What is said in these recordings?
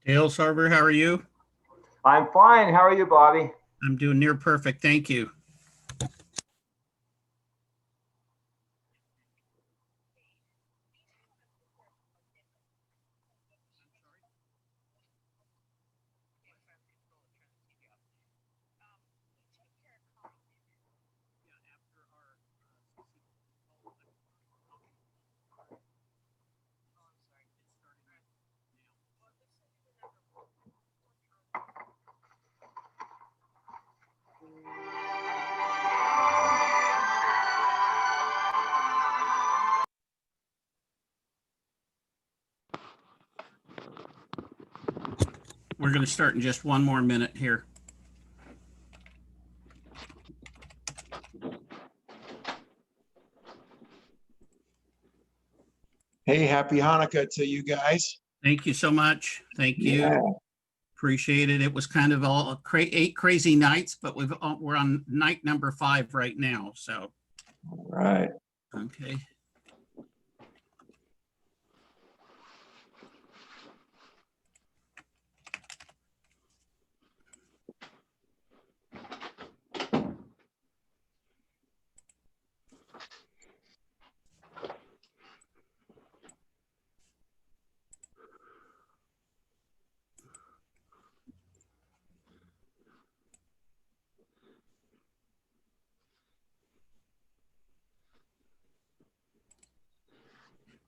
Dale Sarver, how are you? I'm fine. How are you, Bobby? I'm doing near perfect, thank you. We're going to start in just one more minute here. Hey, happy Hanukkah to you guys. Thank you so much. Thank you. Yeah. Appreciate it. It was kind of all 8 crazy nights, but we're on night number 5 right now. So, All right. okay.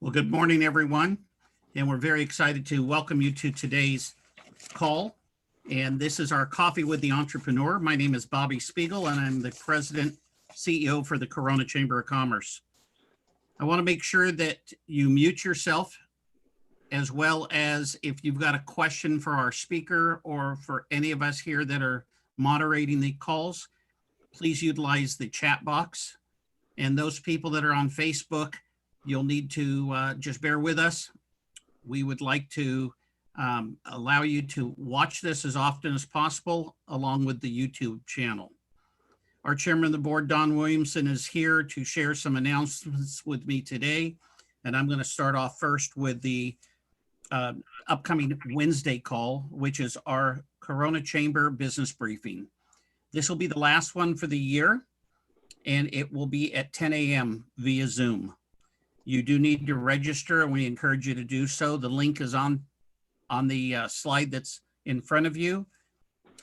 Well, good morning, everyone. And we're very excited to welcome you to today's call. And this is our Coffee with the Entrepreneur. My name is Bobby Spiegel, and I'm the President, CEO for the Corona Chamber of Commerce. I want to make sure that you mute yourself, as well as if you've got a question for our speaker or for any of us here that are moderating the calls, please utilize the chat box. And those people that are on Facebook, you'll need to just bear with us. We would like to allow you to watch this as often as possible, along with the YouTube channel. Our chairman of the board, Don Williamson, is here to share some announcements with me today. And I'm going to start off first with the upcoming Wednesday call, which is our Corona Chamber business briefing. This will be the last one for the year, and it will be at 10 a.m. via Zoom. You do need to register, and we encourage you to do so. The link is on the slide that's in front of you.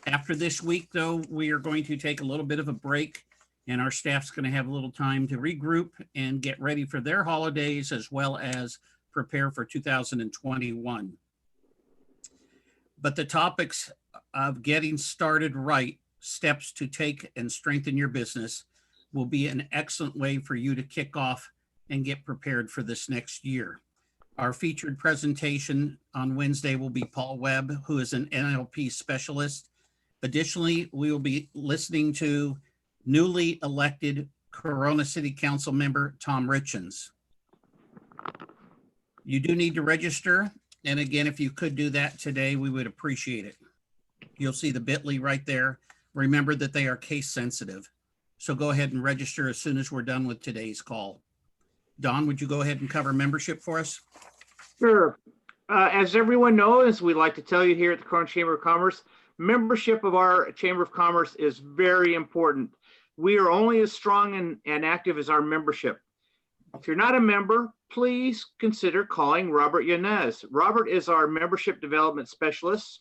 After this week, though, we are going to take a little bit of a break, and our staff's going to have a little time to regroup and get ready for their holidays, as well as prepare for 2021. But the topics of getting started right, steps to take and strengthen your business, will be an excellent way for you to kick off and get prepared for this next year. Our featured presentation on Wednesday will be Paul Webb, who is an NLP specialist. Additionally, we will be listening to newly elected Corona City Council member, Tom Richens. You do need to register. And again, if you could do that today, we would appreciate it. You'll see the bit.ly right there. Remember that they are case sensitive. So go ahead and register as soon as we're done with today's call. Don, would you go ahead and cover membership for us? Sure. As everyone knows, we like to tell you here at the Corona Chamber of Commerce, membership of our Chamber of Commerce is very important. We are only as strong and active as our membership. If you're not a member, please consider calling Robert Yanez. Robert is our membership development specialist.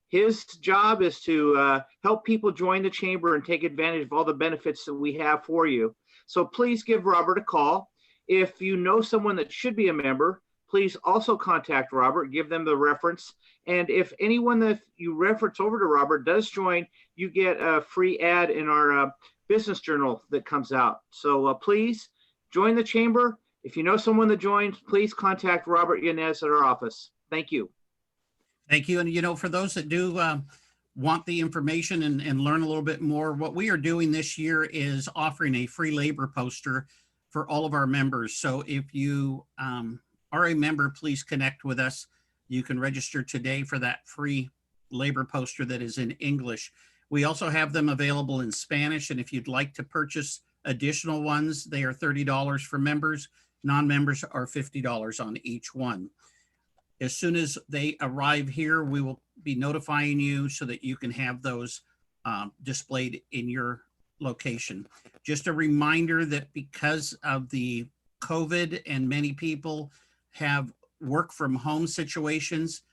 His job is to help people join the chamber and take advantage of all the benefits that we have for you. So please give Robert a call. If you know someone that should be a member, please also contact Robert, give them the reference. And if anyone that you reference over to Robert does join, you get a free ad in our business journal that comes out. So please join the chamber. If you know someone that joins, please contact Robert Yanez at our office. Thank you. Thank you. And, you know, for those that do want the information and learn a little bit more, what we are doing this year is offering a free labor poster for all of our members. So if you are a member, please connect with us. You can register today for that free labor poster that is in English. We also have them available in Spanish. And if you'd like to purchase additional ones, they are $30 for members. Non-members are $50 on each one. As soon as they arrive here, we will be notifying you so that you can have those displayed in your location. Just a reminder that because of the COVID and many people have work from home situations,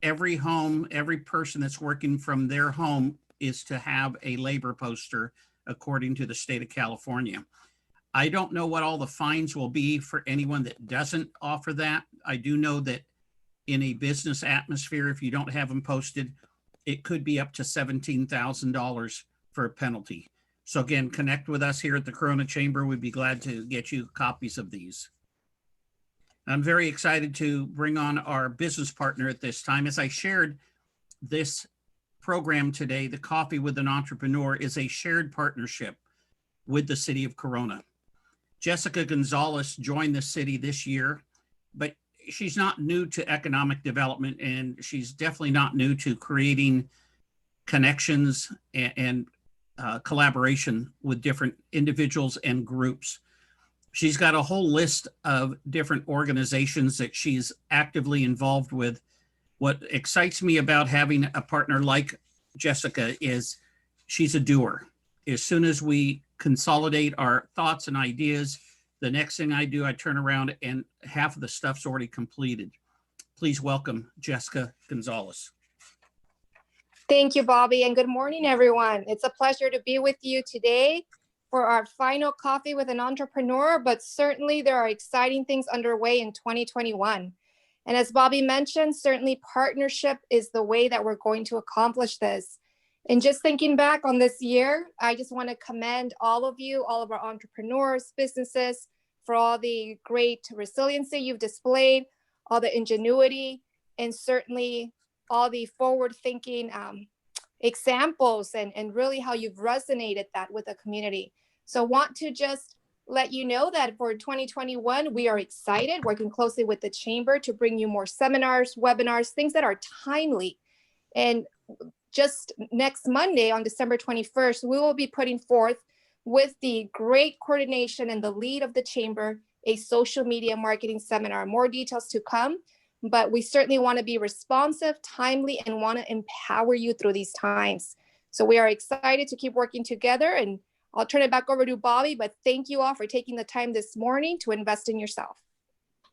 every home, every person that's working from their home is to have a labor poster according to the state of California. I don't know what all the fines will be for anyone that doesn't offer that. I do know that in a business atmosphere, if you don't have them posted, it could be up to $17,000 for a penalty. So again, connect with us here at the Corona Chamber. We'd be glad to get you copies of these. I'm very excited to bring on our business partner at this time. As I shared, this program today, the Coffee with an Entrepreneur, is a shared partnership with the city of Corona. Jessica Gonzales joined the city this year, but she's not new to economic development, and she's definitely not new to creating connections and collaboration with different individuals and groups. She's got a whole list of different organizations that she's actively involved with. What excites me about having a partner like Jessica is she's a doer. As soon as we consolidate our thoughts and ideas, the next thing I do, I turn around and half of the stuff's already completed. Please welcome Jessica Gonzales. Thank you, Bobby, and good morning, everyone. It's a pleasure to be with you today for our final Coffee with an Entrepreneur, but certainly there are exciting things underway in 2021. And as Bobby mentioned, certainly partnership is the way that we're going to accomplish this. And just thinking back on this year, I just want to commend all of you, all of our entrepreneurs, businesses, for all the great resiliency you've displayed, all the ingenuity, and certainly all the forward-thinking examples and really how you've resonated that with the community. So want to just let you know that for 2021, we are excited, working closely with the Chamber to bring you more seminars, webinars, things that are timely. And just next Monday on December 21st, we will be putting forth, with the great coordination and the lead of the Chamber, a social media marketing seminar. More details to come, but we certainly want to be responsive, timely, and want to empower you through these times. So we are excited to keep working together, and I'll turn it back over to Bobby, but thank you all for taking the time this morning to invest in yourself.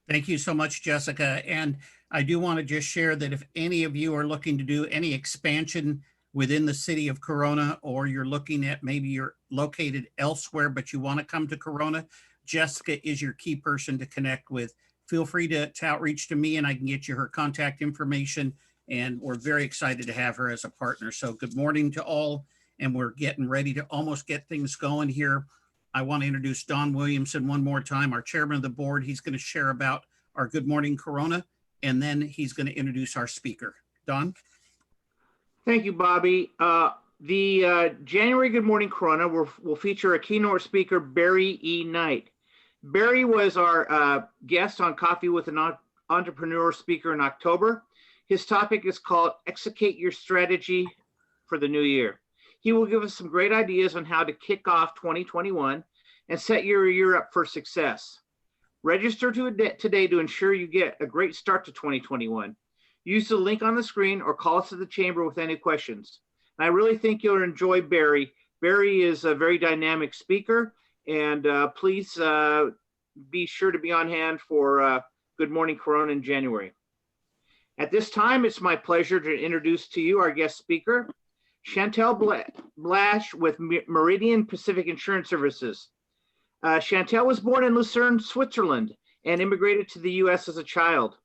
Thank you so much, Jessica. And I do want to just share that if any of you are looking to do any expansion within the city of Corona, or you're looking at maybe you're located elsewhere, but you want to come to Corona, Jessica is your key person to connect with. Feel free to outreach to me and I can get you her contact information. And we're very excited to have her as a partner. So good morning to all. And we're getting ready to almost get things going here. I want to introduce Don Williamson one more time, our chairman of the board. He's going to share about our Good Morning Corona, and then he's going to introduce our speaker. Don? Thank you, Bobby. The January Good Morning Corona will feature a keynote speaker, Barry E. Knight. Barry was our guest on Coffee with an Entrepreneur speaker in October. His topic is called Execute Your Strategy for the New Year. He will give us some great ideas on how to kick off 2021 and set your year up for success. Register today to ensure you get a great start to 2021. Use the link on the screen or call us at the Chamber with any questions. And I really think you'll enjoy Barry. Barry is a very dynamic speaker, and please be sure to be on hand for Good Morning Corona in January. At this time, it's my pleasure to introduce to you our guest speaker, Chantal Blash with Meridian Pacific Insurance Services. Chantal was born in Lucerne, Switzerland, and immigrated to the U.S. as a child.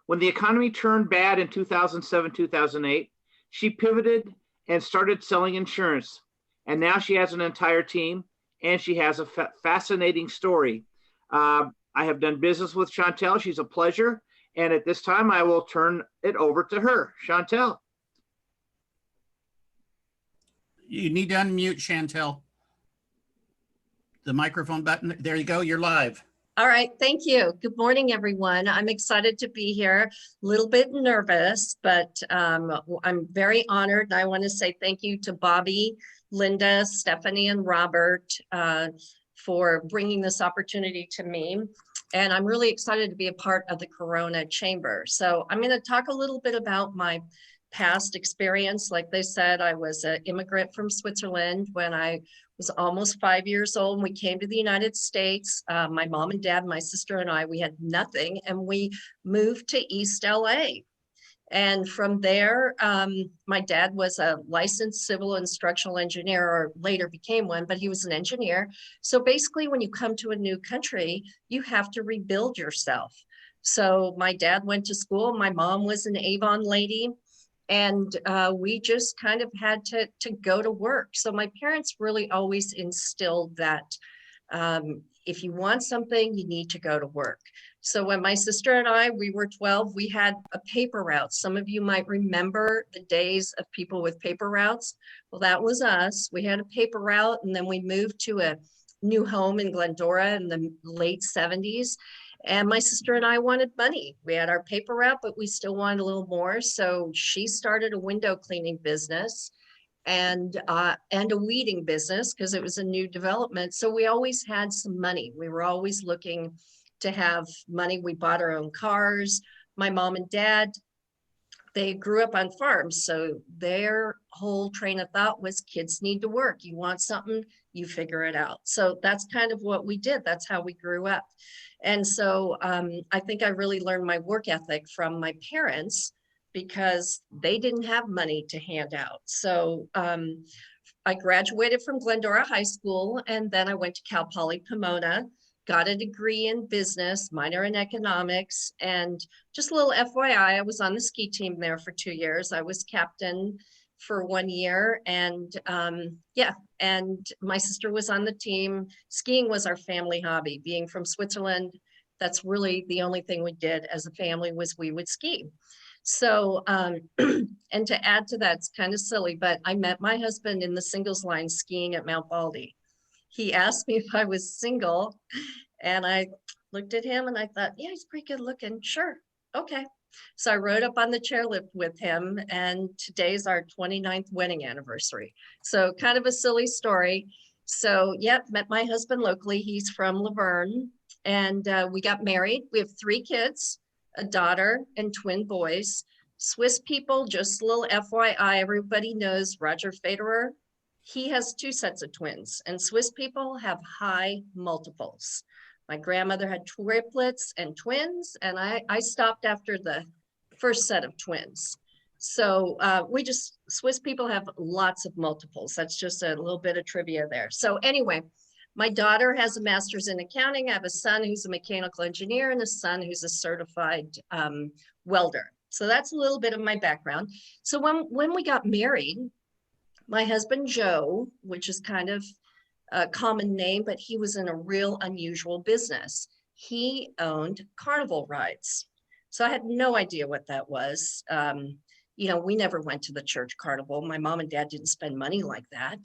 When the economy turned bad in 2007-2008, she pivoted and started selling insurance. And now she has an entire team, and she has a fascinating story. I have done business with Chantal. She's a pleasure. And at this time, I will turn it over to her. Chantal. You need to unmute, Chantal. The microphone button. There you go. You're live. All right. Thank you. Good morning, everyone. I'm excited to be here. A little bit nervous, but I'm very honored. I want to say thank you to Bobby, Linda, Stephanie, and Robert for bringing this opportunity to me. And I'm really excited to be a part of the Corona Chamber. So I'm going to talk a little bit about my past experience. Like they said, I was an immigrant from Switzerland when I was almost 5 years old. And we came to the United States. My mom and dad, my sister and I, we had nothing. And we moved to East LA. And from there, my dad was a licensed civil instructional engineer, or later became one, but he was an engineer. So basically, when you come to a new country, you have to rebuild yourself. So my dad went to school. My mom was an Avon lady. And we just kind of had to go to work. So my parents really always instilled that if you want something, you need to go to work. So when my sister and I, we were 12, we had a paper route. Some of you might remember the days of people with paper routes. Well, that was us. We had a paper route, and then we moved to a new home in Glendora in the late 70s. And my sister and I wanted money. We had our paper route, but we still wanted a little more. So she started a window cleaning business and a weeding business because it was a new development. So we always had some money. We were always looking to have money. We bought our own cars. My mom and dad, they grew up on farms. So their whole train of thought was kids need to work. You want something, you figure it out. So that's kind of what we did. That's how we grew up. And so I think I really learned my work ethic from my parents because they didn't have money to hand out. So I graduated from Glendora High School, and then I went to Cal Poly Pomona, got a degree in business, minor in economics, and just a little FYI, I was on the ski team there for 2 years. I was captain for 1 year, and yeah, and my sister was on the team. Skiing was our family hobby. Being from Switzerland, that's really the only thing we did as a family was we would ski. So, and to add to that, it's kind of silly, but I met my husband in the singles line skiing at Mount Baldy. He asked me if I was single, and I looked at him and I thought, yeah, he's pretty good looking. Sure. Okay. So I rode up on the chairlift with him, and today's our 29th wedding anniversary. So kind of a silly story. So yep, met my husband locally. He's from Laverne, and we got married. We have 3 kids, a daughter and twin boys. Swiss people, just a little FYI, everybody knows Roger Federer. He has 2 sets of twins, and Swiss people have high multiples. My grandmother had triplets and twins, and I stopped after the first set of twins. So Swiss people have lots of multiples. That's just a little bit of trivia there. So anyway, my daughter has a master's in accounting. I have a son who's a mechanical engineer and a son who's a certified welder. So that's a little bit of my background. So when we got married, my husband, Joe, which is kind of a common name, but he was in a real unusual business. He owned carnival rides. So I had no idea what that was. You know, we never went to the church carnival. My mom and dad didn't spend money like that.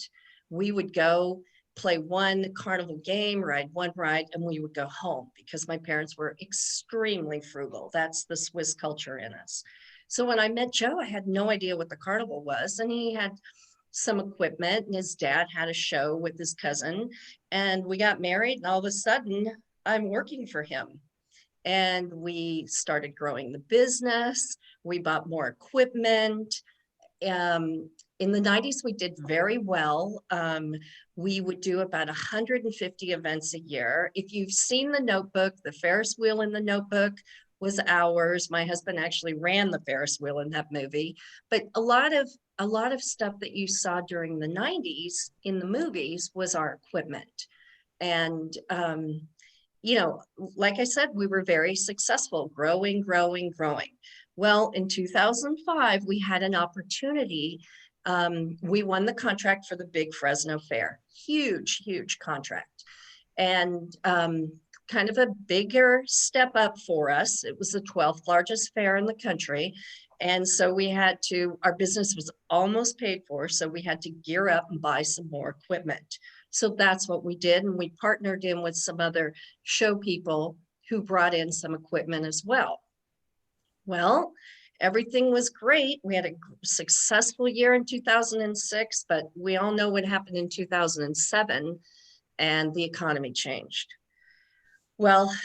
We would go play one carnival game, ride one ride, and we would go home because my parents were extremely frugal. That's the Swiss culture in us. So when I met Joe, I had no idea what the carnival was, and he had some equipment, and his dad had a show with his cousin, and we got married, and all of a sudden I'm working for him. And we started growing the business. We bought more equipment. In the 90s, we did very well. We would do about 150 events a year. If you've seen The Notebook, the Ferris wheel in The Notebook was ours. My husband actually ran the Ferris wheel in that movie. But a lot of stuff that you saw during the 90s in the movies was our equipment. And you know, like I said, we were very successful, growing. Well, in 2005, we had an opportunity. We won the contract for the big Fresno Fair, huge contract. And kind of a bigger step up for us. It was the 12th largest fair in the country. And so we had to, our business was almost paid for, so we had to gear up and buy some more equipment. So that's what we did. And we partnered in with some other show people who brought in some equipment as well. Well, everything was great. We had a successful year in 2006, but we all know what happened in 2007, and the economy changed. Well,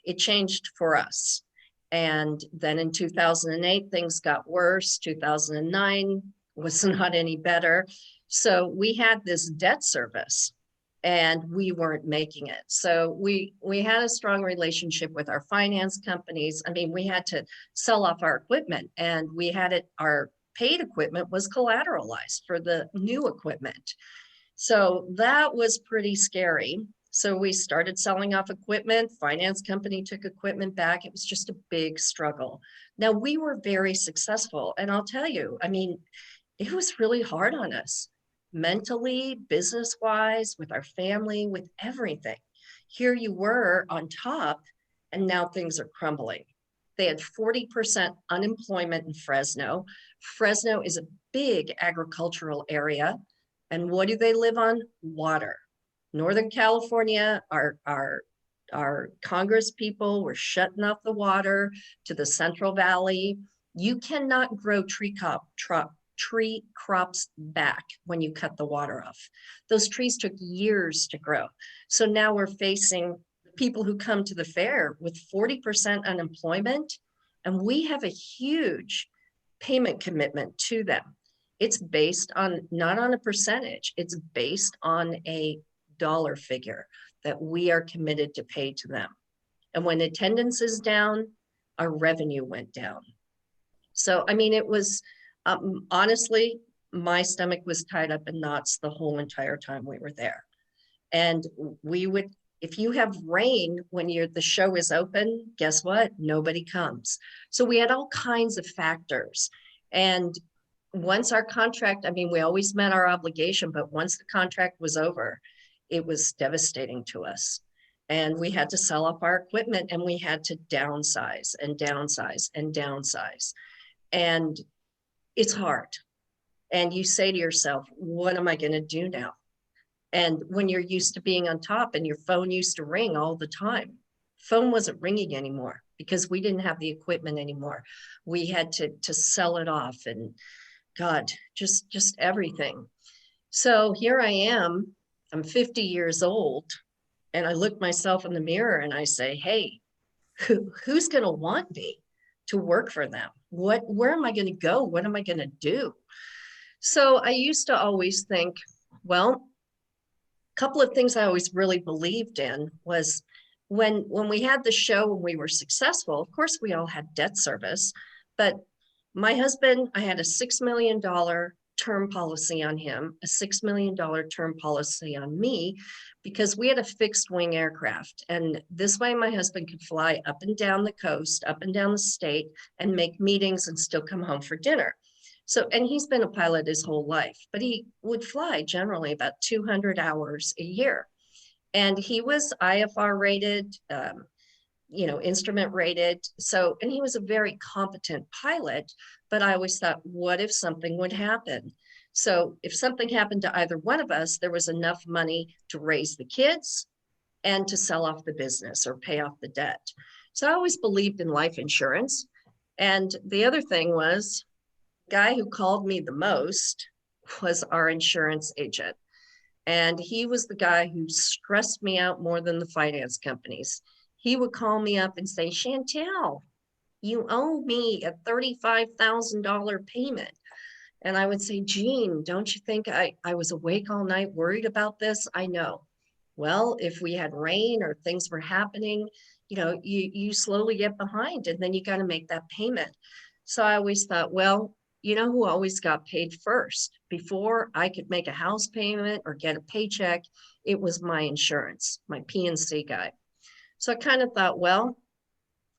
it changed for us. And then in 2008, things got worse. 2009 was not any better. So we had this debt service and we weren't making it. So we had a strong relationship with our finance companies. I mean, we had to sell off our equipment, and we had it, our paid equipment was collateralized for the new equipment. So that was pretty scary. So we started selling off equipment. Finance company took equipment back. It was just a big struggle. Now we were very successful. And I'll tell you, I mean, it was really hard on us, mentally, business-wise, with our family, with everything. Here you were on top, and now things are crumbling. They had 40% unemployment in Fresno. Fresno is a big agricultural area. And what do they live on? Water. Northern California, our Congress people were shutting off the water to the Central Valley. You cannot grow tree crops back when you cut the water off. Those trees took years to grow. So now we're facing people who come to the fair with 40% unemployment, and we have a huge payment commitment to them. It's based on, not on a percentage, it's based on a dollar figure that we are committed to pay to them. And when attendance is down, our revenue went down. So, I mean, it was, honestly, my stomach was tied up in knots the whole entire time we were there. And we would, if you have rain when the show is open, guess what? Nobody comes. So we had all kinds of factors. And once our contract, I mean, we always met our obligation, but once the contract was over, it was devastating to us. And we had to sell off our equipment, and we had to downsize and downsize and downsize. And it's hard. And you say to yourself, what am I going to do now? And when you're used to being on top and your phone used to ring all the time, phone wasn't ringing anymore because we didn't have the equipment anymore. We had to sell it off, and God, just everything. So here I am, I'm 50 years old, and I look myself in the mirror and I say, hey, who's going to want me to work for them? Where am I going to go? What am I going to do? So I used to always think, well, a couple of things I always really believed in was when we had the show and we were successful, of course, we all had debt service, but my husband, I had a $6 million term policy on him, a $6 million term policy on me, because we had a fixed wing aircraft. And this way my husband could fly up and down the coast, up and down the state, and make meetings and still come home for dinner. So, and he's been a pilot his whole life, but he would fly generally about 200 hours a year. And he was IFR rated, instrument rated. So, and he was a very competent pilot, but I always thought, what if something would happen? So if something happened to either one of us, there was enough money to raise the kids and to sell off the business or pay off the debt. So I always believed in life insurance. And the other thing was, the guy who called me the most was our insurance agent. And he was the guy who stressed me out more than the finance companies. He would call me up and say, Chantal, you owe me a $35,000 payment. And I would say, Gene, don't you think I was awake all night worried about this? I know. Well, if we had rain or things were happening, you slowly get behind, and then you got to make that payment. So I always thought, well, you know who always got paid first? Before I could make a house payment or get a paycheck, it was my insurance, my P&C guy. So I kind of thought, well,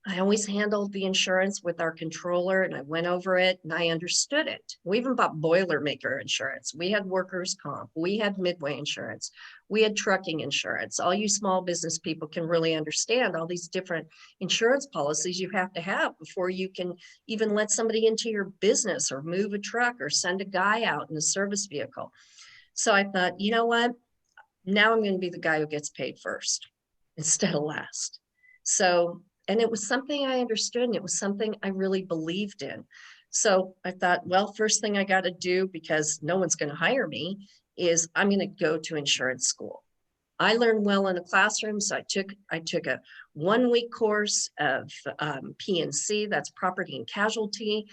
I always handled the insurance with our controller, and I went over it and I understood it. We even bought Boilermaker insurance. We had workers' comp. We had Midway insurance. We had trucking insurance. All you small business people can really understand all these different insurance policies you have to have before you can even let somebody into your business or move a truck or send a guy out in a service vehicle. So I thought, you know what? Now I'm going to be the guy who gets paid first instead of last. So, and it was something I understood, and it was something I really believed in. So I thought, well, first thing I got to do, because no one's going to hire me, is I'm going to go to insurance school. I learned well in a classroom, so I took a 1-week course of P&C, that's property and casualty.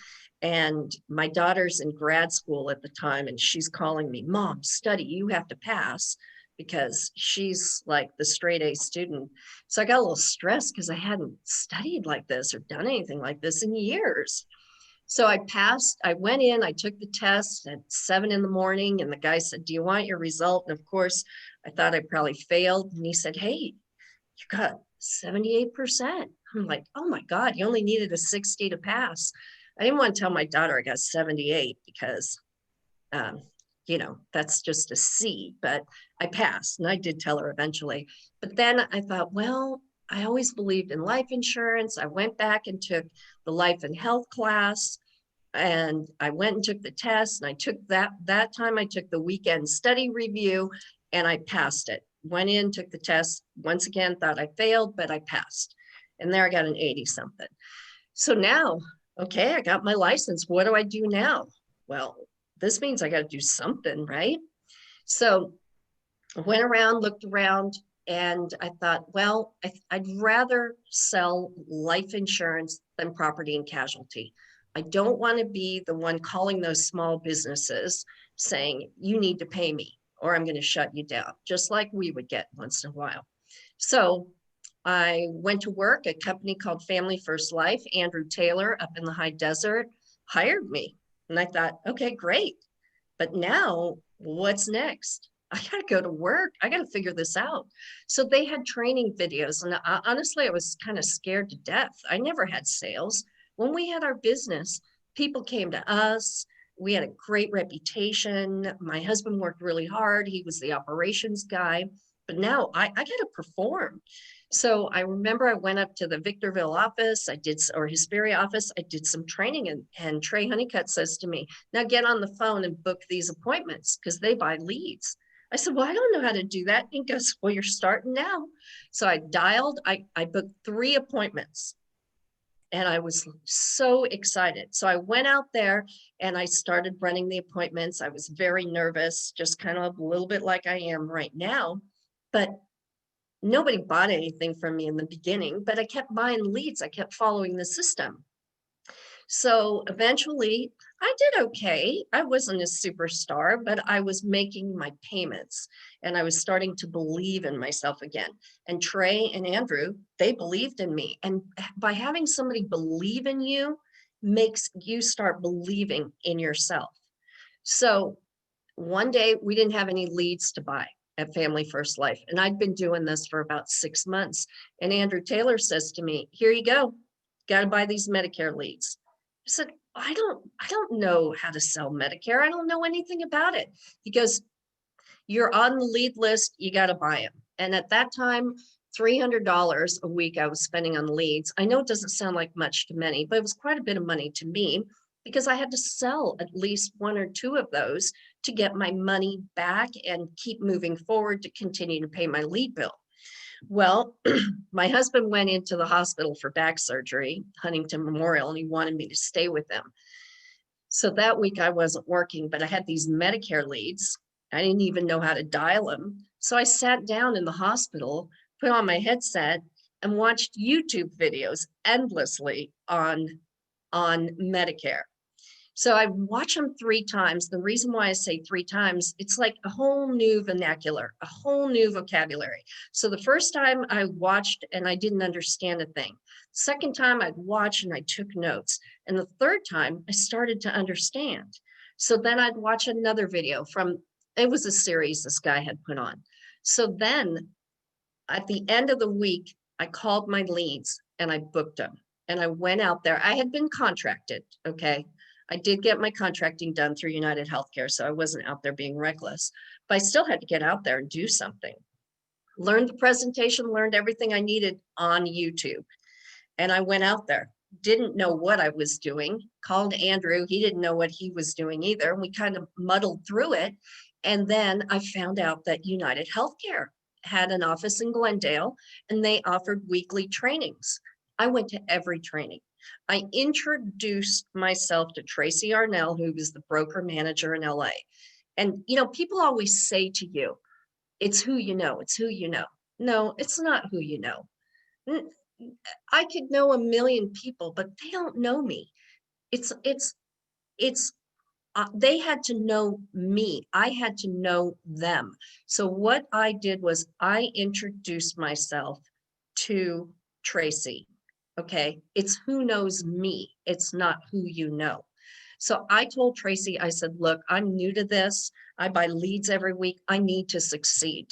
And my daughter's in grad school at the time, and she's calling me, Mom, study, you have to pass, because she's like the straight A student. So I got a little stressed because I hadn't studied like this or done anything like this in years. So I passed, I went in, I took the test at 7 in the morning, and the guy said, do you want your result? And of course, I thought I probably failed. And he said, hey, you got 78%. I'm like, oh my God, you only needed a 60 to pass. I didn't want to tell my daughter I got 78 because, you know, that's just a C, but I passed, and I did tell her eventually. But then I thought, well, I always believed in life insurance. I went back and took the life and health class, and I went and took the test, and I took that time I took the weekend study review, and I passed it. Went in, took the test, once again, thought I failed, but I passed. And there I got an 80 something. So now, okay, I got my license. What do I do now? Well, this means I got to do something, right? So I went around, looked around, and I thought, well, I'd rather sell life insurance than property and casualty. I don't want to be the one calling those small businesses saying, you need to pay me or I'm going to shut you down, just like we would get once in a while. So I went to work at a company called Family First Life. Andrew Taylor up in the high desert hired me. And I thought, okay, great. But now what's next? I got to go to work. I got to figure this out. So they had training videos. And honestly, I was kind of scared to death. I never had sales. When we had our business, people came to us. We had a great reputation. My husband worked really hard. He was the operations guy. But now I got to perform. So I remember I went up to the Victorville office, or Hesperia office, I did some training, and Trey Honeycutt says to me, now get on the phone and book these appointments because they buy leads. I said, well, I don't know how to do that. And he goes, well, you're starting now. So I dialed, I booked 3 appointments, and I was so excited. So I went out there and I started running the appointments. I was very nervous, just kind of a little bit like I am right now, but nobody bought anything from me in the beginning, but I kept buying leads. I kept following the system. So eventually I did okay. I wasn't a superstar, but I was making my payments and I was starting to believe in myself again. And Trey and Andrew, they believed in me. And by having somebody believe in you makes you start believing in yourself. So one day we didn't have any leads to buy at Family First Life. And I'd been doing this for about 6 months. And Andrew Taylor says to me, here you go, got to buy these Medicare leads. I said, I don't know how to sell Medicare. I don't know anything about it. He goes, you're on the lead list, you got to buy them. And at that time, $300 a week I was spending on leads. I know it doesn't sound like much to many, but it was quite a bit of money to me because I had to sell at least 1 or 2 of those to get my money back and keep moving forward to continue to pay my lead bill. Well, my husband went into the hospital for back surgery, Huntington Memorial, and he wanted me to stay with him. So that week I wasn't working, but I had these Medicare leads. I didn't even know how to dial them. So I sat down in the hospital, put on my headset, and watched YouTube videos endlessly on Medicare. So I watch them 3 times. The reason why I say 3 times, it's like a whole new vernacular, a whole new vocabulary. So the first time I watched and I didn't understand a thing. Second time I'd watch and I took notes. And the third time I started to understand. So then I'd watch another video it was a series this guy had put on. So then at the end of the week, I called my leads and I booked them. And I went out there. I had been contracted, okay? I did get my contracting done through United Healthcare, so I wasn't out there being reckless, but I still had to get out there and do something. Learned the presentation, learned everything I needed on YouTube. And I went out there, didn't know what I was doing, called Andrew. He didn't know what he was doing either. We kind of muddled through it. And then I found out that United Healthcare had an office in Glendale and they offered weekly trainings. I went to every training. I introduced myself to Tracy Arnell, who was the broker manager in LA. And, you know, people always say to you, it's who you know, it's who you know. No, it's not who you know. N- I could know a million people, but they don't know me. It's they had to know me. I had to know them. So what I did was I introduced myself to Tracy. Okay. It's who knows me. It's not who you know. So I told Tracy, I said, look, I'm new to this. I buy leads every week. I need to succeed.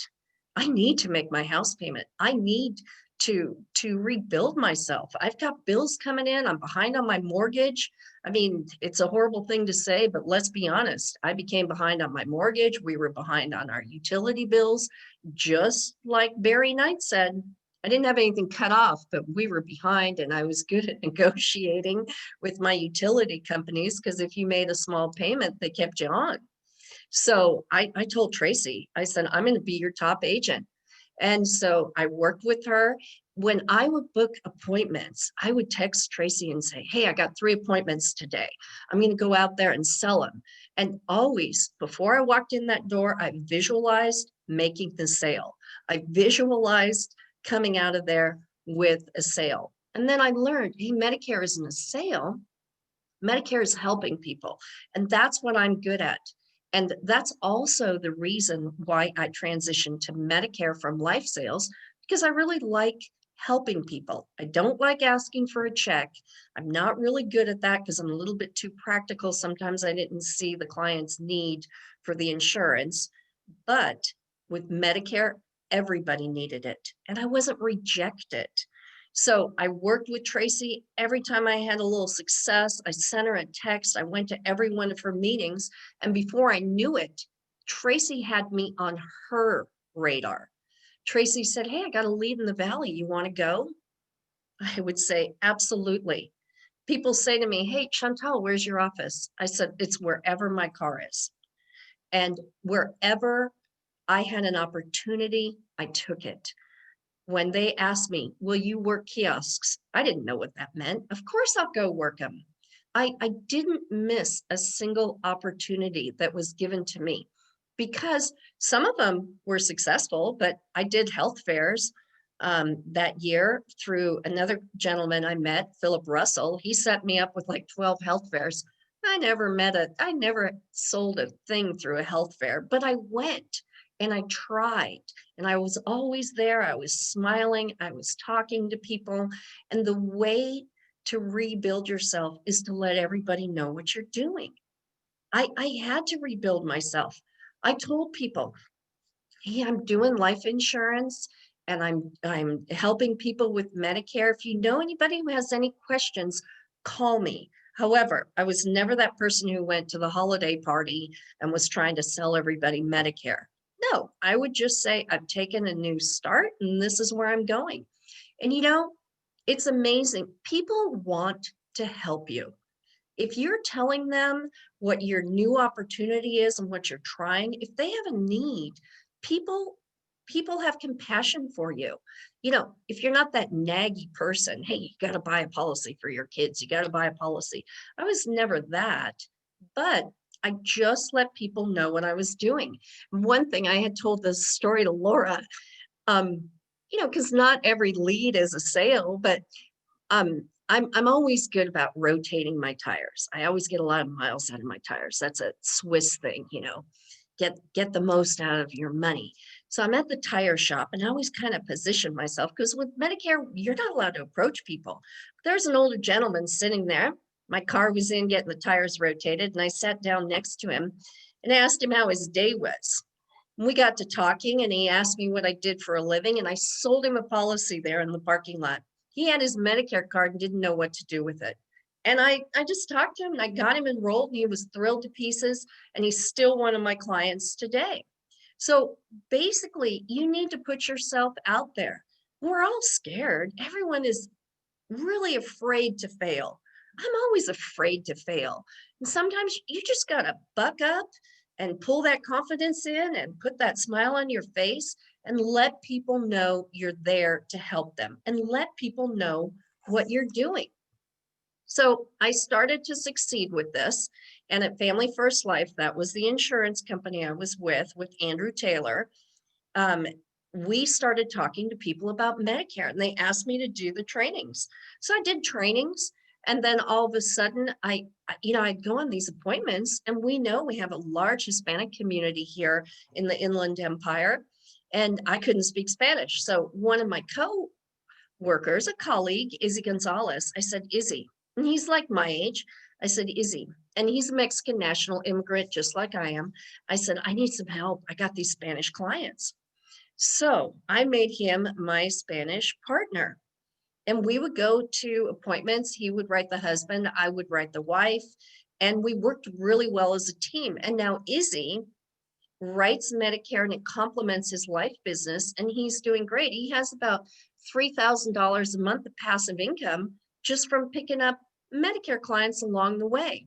I need to make my house payment. I need to rebuild myself. I've got bills coming in. I'm behind on my mortgage. I mean, it's a horrible thing to say, but let's be honest. I became behind on my mortgage. We were behind on our utility bills. Just like Barry Knight said, I didn't have anything cut off, but we were behind, and I was good at negotiating with my utility companies because if you made a small payment, they kept you on. So I told Tracy, I said, I'm going to be your top agent. And so I worked with her. When I would book appointments, I would text Tracy and say, hey, I got 3 appointments today. I'm going to go out there and sell them. And always, before I walked in that door, I visualized making the sale. I visualized coming out of there with a sale. And then I learned, hey, Medicare isn't a sale. Medicare is helping people. And that's what I'm good at. And that's also the reason why I transitioned to Medicare from life sales, because I really like helping people. I don't like asking for a check. I'm not really good at that because I'm a little bit too practical. Sometimes I didn't see the client's need for the insurance. But with Medicare, everybody needed it. And I wasn't rejected. So I worked with Tracy. Every time I had a little success, I sent her a text. I went to every one of her meetings. And before I knew it, Tracy had me on her radar. Tracy said, hey, I got a lead in the Valley. You want to go? I would say, absolutely. People say to me, hey, Chantal, where's your office? I said, it's wherever my car is. And wherever I had an opportunity, I took it. When they asked me, will you work kiosks? I didn't know what that meant. Of course I'll go work them. I didn't miss a single opportunity that was given to me because some of them were successful, but I did health fairs that year through another gentleman I met, Philip Russell. He set me up with like 12 health fairs. I never sold a thing through a health fair, but I went. And I tried, and I was always there. I was smiling. I was talking to people. And the way to rebuild yourself is to let everybody know what you're doing. I had to rebuild myself. I told people, hey, I'm doing life insurance and I'm helping people with Medicare. If you know anybody who has any questions, call me. However, I was never that person who went to the holiday party and was trying to sell everybody Medicare. No, I would just say, I've taken a new start and this is where I'm going. And you know, it's amazing. People want to help you. If you're telling them what your new opportunity is and what you're trying, if they have a need, people have compassion for you. You know, if you're not that naggy person, hey, you got to buy a policy for your kids, you got to buy a policy. I was never that, but I just let people know what I was doing. One thing I had told this story to Laura, you know, because not every lead is a sale, but I'm always good about rotating my tires. I always get a lot of miles out of my tires. That's a Swiss thing, you know, get the most out of your money. So I'm at the tire shop and I always kind of position myself because with Medicare, you're not allowed to approach people. There's an older gentleman sitting there. My car was in getting the tires rotated and I sat down next to him and asked him how his day was. We got to talking and he asked me what I did for a living and I sold him a policy there in the parking lot. He had his Medicare card and didn't know what to do with it. And I just talked to him and I got him enrolled and he was thrilled to pieces and he's still one of my clients today. So basically you need to put yourself out there. We're all scared. Everyone is really afraid to fail. I'm always afraid to fail. And sometimes you just got to buck up and pull that confidence in and put that smile on your face and let people know you're there to help them and let people know what you're doing. So I started to succeed with this. And at Family First Life, that was the insurance company I was with Andrew Taylor. we started talking to people about Medicare, and they asked me to do the trainings. So I did trainings, and then all of a sudden I'd go on these appointments, and we know we have a large Hispanic community here in the Inland Empire, and I couldn't speak Spanish. So one of my co-workers, a colleague, Izzy Gonzales, I said, Izzy, and he's like my age. I said, Izzy, and he's a Mexican national immigrant, just like I am. I said, I need some help. I got these Spanish clients. So I made him my Spanish partner. And we would go to appointments. He would write the husband, I would write the wife. And we worked really well as a team. And now Izzy writes Medicare, and it complements his life business. And he's doing great. He has about $3,000 a month of passive income just from picking up Medicare clients along the way.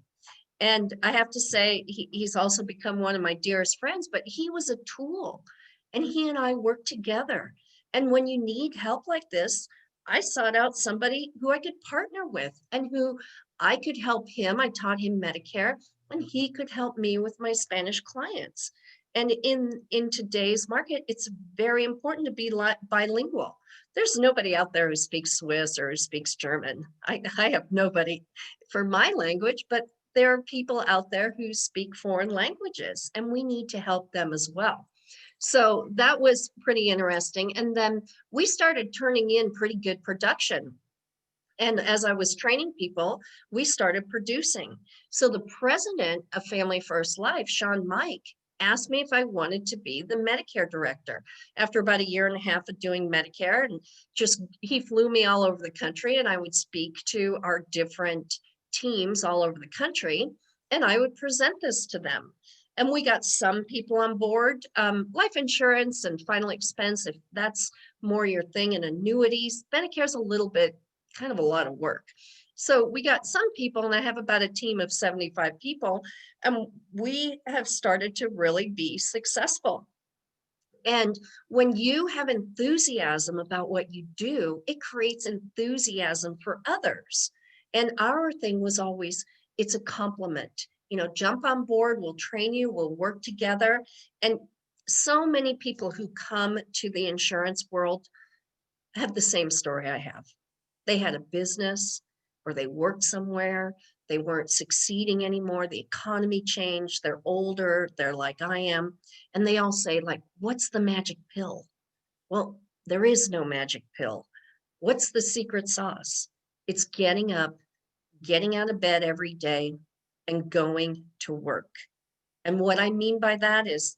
And I have to say, he's also become one of my dearest friends, but he was a tool, and he and I worked together. And when you need help like this, I sought out somebody who I could partner with and who I could help him. I taught him Medicare, and he could help me with my Spanish clients. And in today's market, it's very important to be bilingual. There's nobody out there who speaks Swiss or who speaks German. I have nobody for my language, but there are people out there who speak foreign languages, and we need to help them as well. So that was pretty interesting. And then we started turning in pretty good production. And as I was training people, we started producing. So the president of Family First Life, Sean Mike, asked me if I wanted to be the Medicare director. After about 1.5 years of doing Medicare, and he flew me all over the country, and I would speak to our different teams all over the country, and I would present this to them. And we got some people on board, life insurance and final expense, if that's more your thing, and annuities. Medicare's a little bit, kind of a lot of work. So we got some people, and I have about a team of 75 people, and we have started to really be successful. And when you have enthusiasm about what you do, it creates enthusiasm for others. And our thing was always, it's a compliment. Jump on board, we'll train you, we'll work together. And so many people who come to the insurance world have the same story I have. They had a business, or they worked somewhere, they weren't succeeding anymore, the economy changed, they're older, they're like I am, and they all say, like, what's the magic pill? Well, there is no magic pill. What's the secret sauce? It's getting up, getting out of bed every day, and going to work. And what I mean by that is,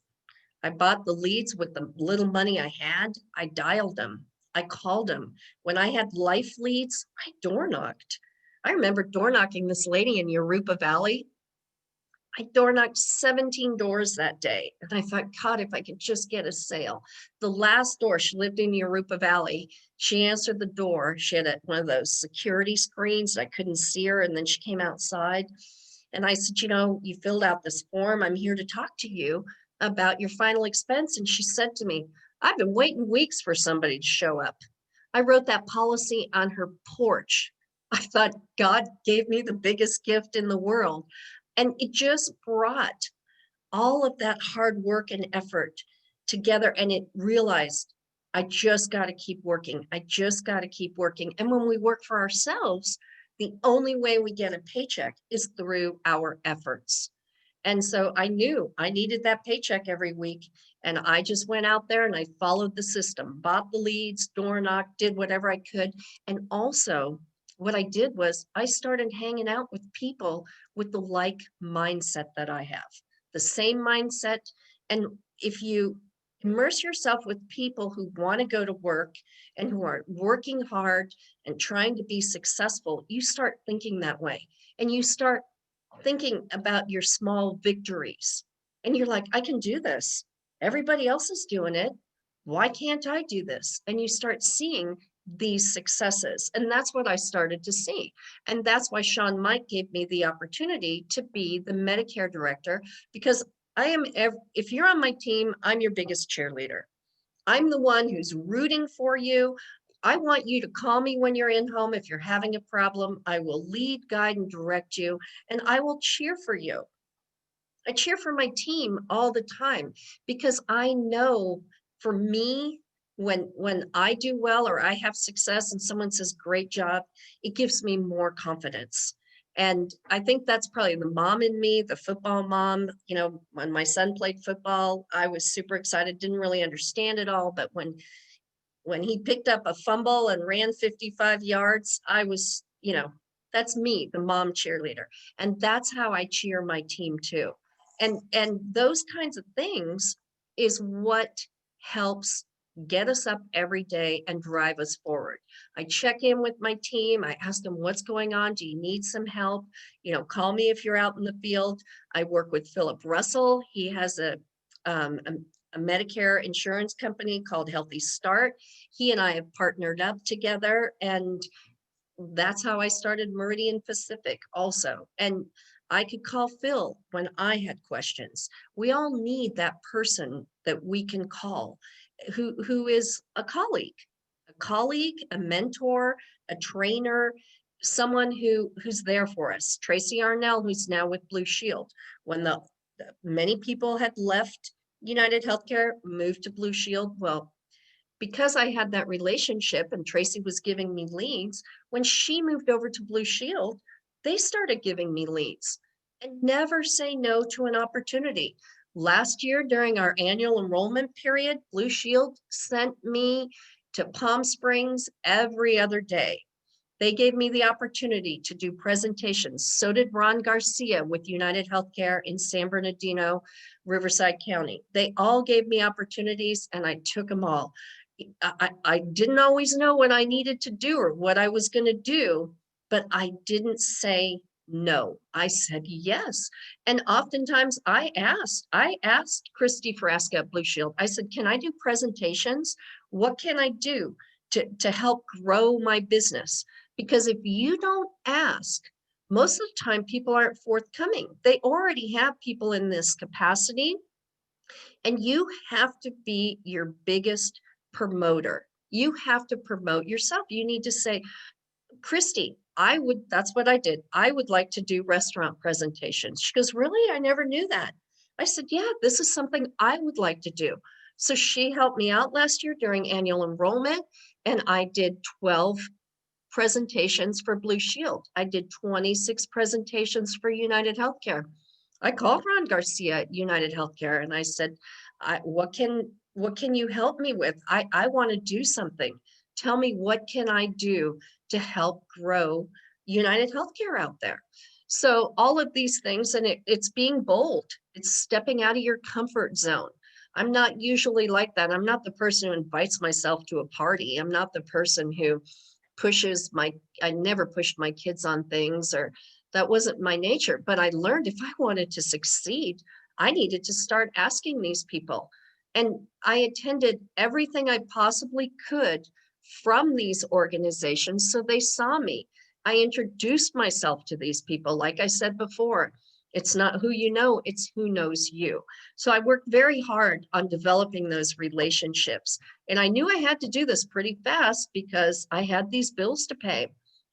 I bought the leads with the little money I had. I dialed them. I called them. When I had life leads, I door knocked. I remember door knocking this lady in Yoruba Valley. I door knocked 17 doors that day. And I thought, God, if I could just get a sale. The last door, she lived in Yoruba Valley. She answered the door. She had one of those security screens. I couldn't see her. And then she came outside. And I said, you filled out this form. I'm here to talk to you about your final expense. And she said to me, I've been waiting weeks for somebody to show up. I wrote that policy on her porch. I thought God gave me the biggest gift in the world. And it just brought all of that hard work and effort together. And it realized, I just got to keep working. I just got to keep working. And when we work for ourselves, the only way we get a paycheck is through our efforts. And so I knew I needed that paycheck every week. And I just went out there and I followed the system, bought the leads, door knocked, did whatever I could. And also what I did was I started hanging out with people with the like mindset that I have, the same mindset. And if you immerse yourself with people who want to go to work and who are working hard and trying to be successful, you start thinking that way. And you start thinking about your small victories. And you're like, I can do this. Everybody else is doing it. Why can't I do this? And you start seeing these successes. And that's what I started to see. And that's why Sean Mike gave me the opportunity to be the Medicare director, because if you're on my team, I'm your biggest cheerleader. I'm the one who's rooting for you. I want you to call me when you're in home. If you're having a problem, I will lead, guide, and direct you, and I will cheer for you. I cheer for my team all the time because I know for me, when I do well or I have success and someone says, great job, it gives me more confidence. And I think that's probably the mom in me, the football mom. You know, when my son played football, I was super excited, didn't really understand it all. But when he picked up a fumble and ran 55 yards, I was, you know, that's me, the mom cheerleader. And that's how I cheer my team too. And those kinds of things is what helps get us up every day and drive us forward. I check in with my team. I ask them what's going on. Do you need some help? You know, call me if you're out in the field. I work with Philip Russell. He has a Medicare insurance company called Healthy Start. He and I have partnered up together, and that's how I started Meridian Pacific also. And I could call Phil when I had questions. We all need that person that we can call who is a colleague, a mentor, a trainer, someone who's there for us. Tracy Arnell, who's now with Blue Shield. When the many people had left United Healthcare, moved to Blue Shield, well, because I had that relationship and Tracy was giving me leads, when she moved over to Blue Shield, they started giving me leads. And never say no to an opportunity. Last year, during our annual enrollment period, Blue Shield sent me to Palm Springs every other day. They gave me the opportunity to do presentations. So did Ron Garcia with United Healthcare in San Bernardino, Riverside County. They all gave me opportunities and I took them all. I didn't always know what I needed to do or what I was going to do, but I didn't say no. I said yes. And oftentimes I asked Christy Frasca at Blue Shield. I said, can I do presentations? What can I do to help grow my business? Because if you don't ask, most of the time people aren't forthcoming. They already have people in this capacity, and you have to be your biggest promoter. You have to promote yourself. You need to say, Christy, that's what I did. I would like to do restaurant presentations. She goes, really? I never knew that. I said, yeah, this is something I would like to do. So she helped me out last year during annual enrollment, and I did 12 presentations for Blue Shield. I did 26 presentations for United Healthcare. I called Ron Garcia at United Healthcare and I said, what can you help me with? I want to do something. Tell me, what can I do to help grow United Healthcare out there? So all of these things, and it's being bold. It's stepping out of your comfort zone. I'm not usually like that. I'm not the person who invites myself to a party. I'm not the person who I never pushed my kids on things, or that wasn't my nature. But I learned if I wanted to succeed, I needed to start asking these people. And I attended everything I possibly could from these organizations so they saw me. I introduced myself to these people. Like I said before, it's not who you know, it's who knows you. So I worked very hard on developing those relationships. And I knew I had to do this pretty fast because I had these bills to pay.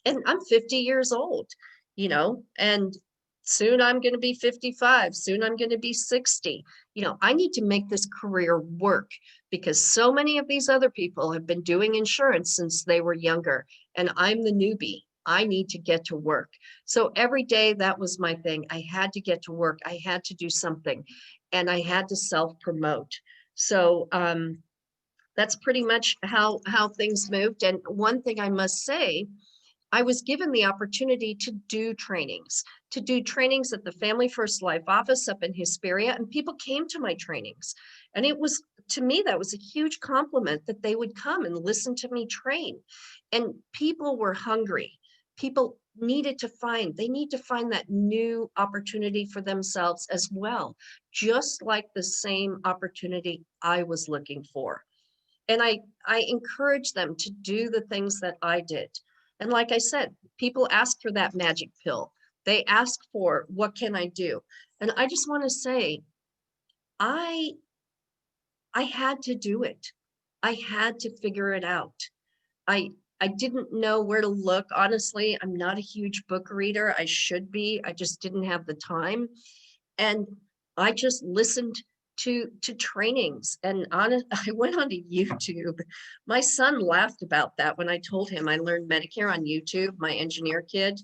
And I'm 50 years old, you know, and soon I'm going to be 55. Soon I'm going to be 60. You know, I need to make this career work because so many of these other people have been doing insurance since they were younger, and I'm the newbie. I need to get to work. So every day that was my thing. I had to get to work. I had to do something, and I had to self-promote. So that's pretty much how things moved. And one thing I must say, I was given the opportunity to do trainings at the Family First Life office up in Hesperia, and people came to my trainings. And it was, to me, that was a huge compliment that they would come and listen to me train. And people were hungry. People need to find that new opportunity for themselves as well, just like the same opportunity I was looking for. And I encourage them to do the things that I did. And like I said, people ask for that magic pill. They ask for, what can I do? And I just want to say, I had to do it. I had to figure it out. I didn't know where to look. Honestly, I'm not a huge book reader. I should be. I just didn't have the time. And I just listened to trainings. And I went onto YouTube. My son laughed about that when I told him I learned Medicare on YouTube, my engineer kid.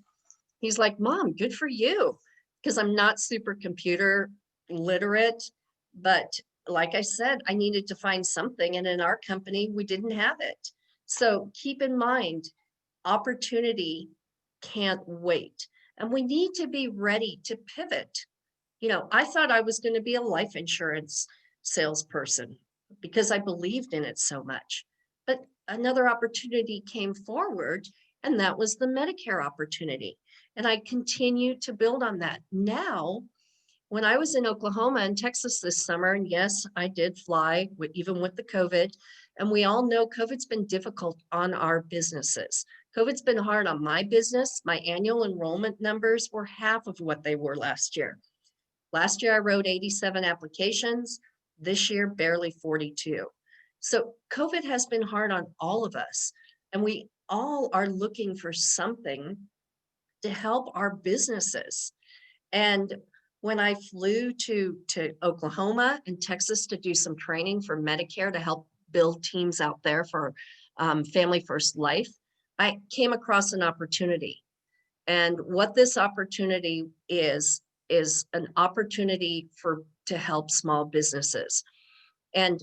He's like, Mom, good for you. Because I'm not super computer literate, but like I said, I needed to find something. And in our company, we didn't have it. So keep in mind, opportunity can't wait. And we need to be ready to pivot. You know, I thought I was going to be a life insurance salesperson because I believed in it so much. But another opportunity came forward, and that was the Medicare opportunity. And I continued to build on that. Now, when I was in Oklahoma and Texas this summer, and yes, I did fly even with the COVID, and we all know COVID's been difficult on our businesses. COVID's been hard on my business. My annual enrollment numbers were half of what they were last year. Last year, I wrote 87 applications. This year, barely 42. So COVID has been hard on all of us. And we all are looking for something to help our businesses. And when I flew to Oklahoma and Texas to do some training for Medicare to help build teams out there for Family First Life, I came across an opportunity. And what this opportunity is an opportunity to help small businesses. And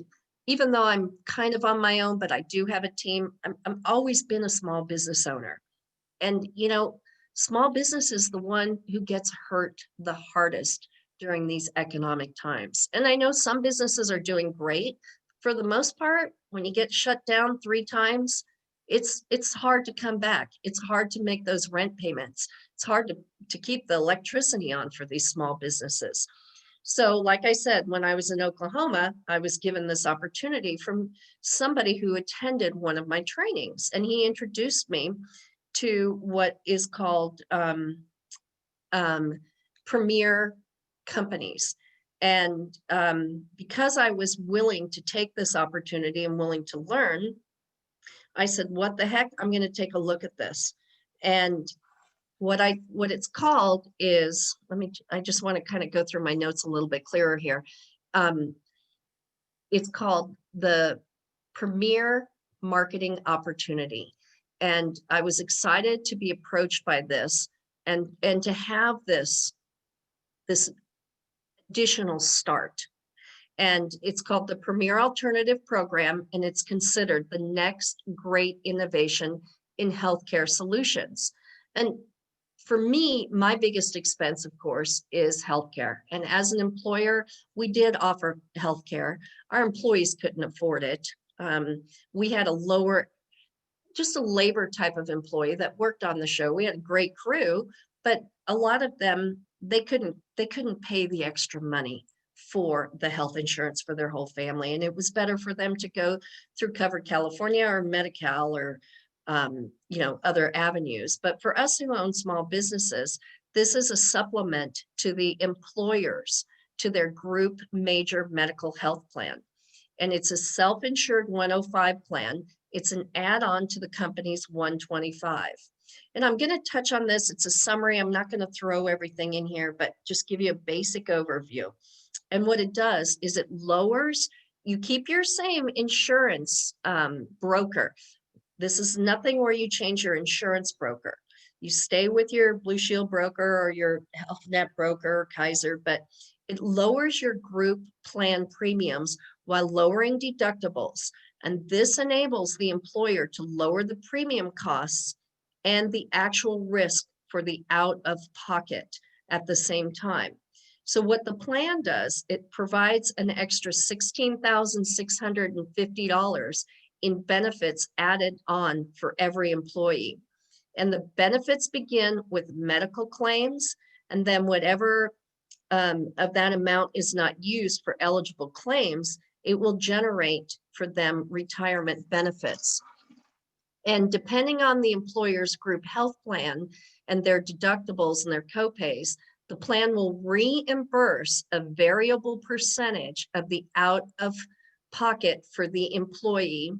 even though I'm kind of on my own, but I do have a team, I'm always been a small business owner. And, you know, small business is the one who gets hurt the hardest during these economic times. And I know some businesses are doing great. For the most part, when you get shut down 3 times, it's hard to come back. It's hard to make those rent payments. It's hard to keep the electricity on for these small businesses. So like I said, when I was in Oklahoma, I was given this opportunity from somebody who attended one of my trainings, and he introduced me to what is called premier companies. And because I was willing to take this opportunity and willing to learn, I said, what the heck, I'm going to take a look at this. And what it's called is, I just want to kind of go through my notes a little bit clearer here. It's called the Premier Marketing Opportunity. And I was excited to be approached by this and to have this additional start. And it's called the Premier Alternative Program, and it's considered the next great innovation in healthcare solutions. And for me, my biggest expense, of course, is healthcare. And as an employer, we did offer healthcare. Our employees couldn't afford it. We had just a labor type of employee that worked on the show. We had a great crew, but a lot of them, they couldn't pay the extra money for the health insurance for their whole family. And it was better for them to go through Covered California or Medi-Cal or other avenues. But for us who own small businesses, this is a supplement to the employers, to their group major medical health plan. And it's a self-insured 105 plan. It's an add-on to the company's 125. And I'm going to touch on this. It's a summary. I'm not going to throw everything in here, but just give you a basic overview. And what it does is it lowers, you keep your same insurance broker. This is nothing where you change your insurance broker. You stay with your Blue Shield broker or your Health Net broker or Kaiser, but it lowers your group plan premiums while lowering deductibles. And this enables the employer to lower the premium costs and the actual risk for the out-of-pocket at the same time. So what the plan does, it provides an extra $16,650 in benefits added on for every employee. And the benefits begin with medical claims, and then whatever of that amount is not used for eligible claims, it will generate for them retirement benefits. And depending on the employer's group health plan and their deductibles and their copays, the plan will reimburse a variable percentage of the out-of-pocket for the employee,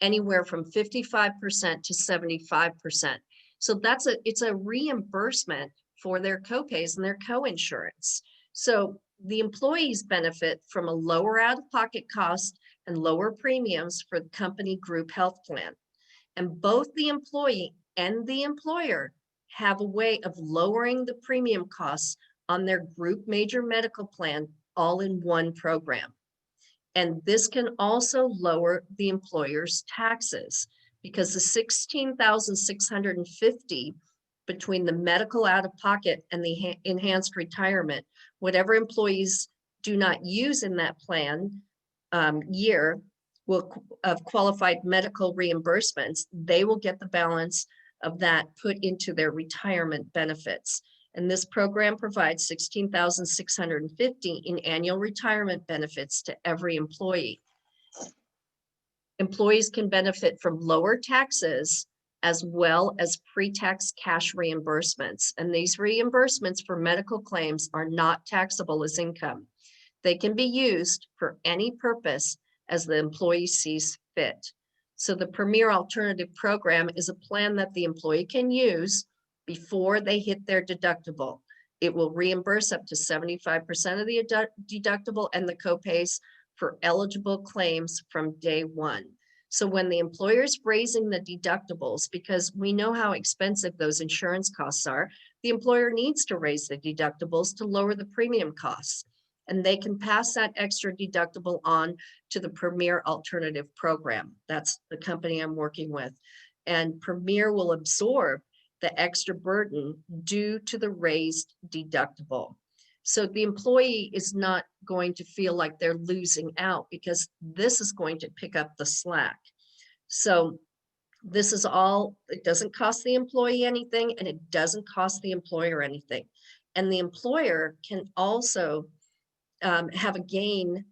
anywhere from 55% to 75%. So it's a reimbursement for their copays and their coinsurance. So the employees benefit from a lower out-of-pocket cost and lower premiums for the company group health plan. And both the employee and the employer have a way of lowering the premium costs on their group major medical plan all in one program. And this can also lower the employer's taxes because the $16,650 between the medical out-of-pocket and the enhanced retirement, whatever employees do not use in that plan year of qualified medical reimbursements, they will get the balance of that put into their retirement benefits. And this program provides $16,650 in annual retirement benefits to every employee. Employees can benefit from lower taxes as well as pre-tax cash reimbursements. And these reimbursements for medical claims are not taxable as income. They can be used for any purpose as the employee sees fit. So the Premier Alternative Program is a plan that the employee can use before they hit their deductible. It will reimburse up to 75% of the deductible and the copays for eligible claims from day one. So when the employer's raising the deductibles, because we know how expensive those insurance costs are, the employer needs to raise the deductibles to lower the premium costs. And they can pass that extra deductible on to the Premier Alternative Program. That's the company I'm working with. And Premier will absorb the extra burden due to the raised deductible. So the employee is not going to feel like they're losing out because this is going to pick up the slack. So this is all, it doesn't cost the employee anything and it doesn't cost the employer anything. And the employer can also have a gain.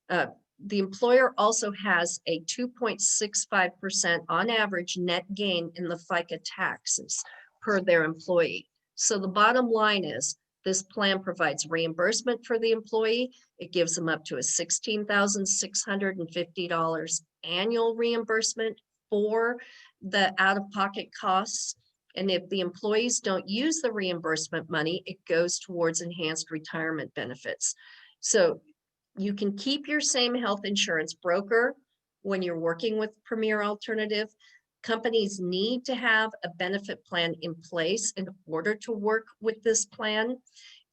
The employer also has a 2.65% on average net gain in the FICA taxes per their employee. So the bottom line is this plan provides reimbursement for the employee. It gives them up to a $16,650 annual reimbursement for the out-of-pocket costs. And if the employees don't use the reimbursement money, it goes towards enhanced retirement benefits. So you can keep your same health insurance broker when you're working with Premier Alternative. Companies need to have a benefit plan in place in order to work with this plan.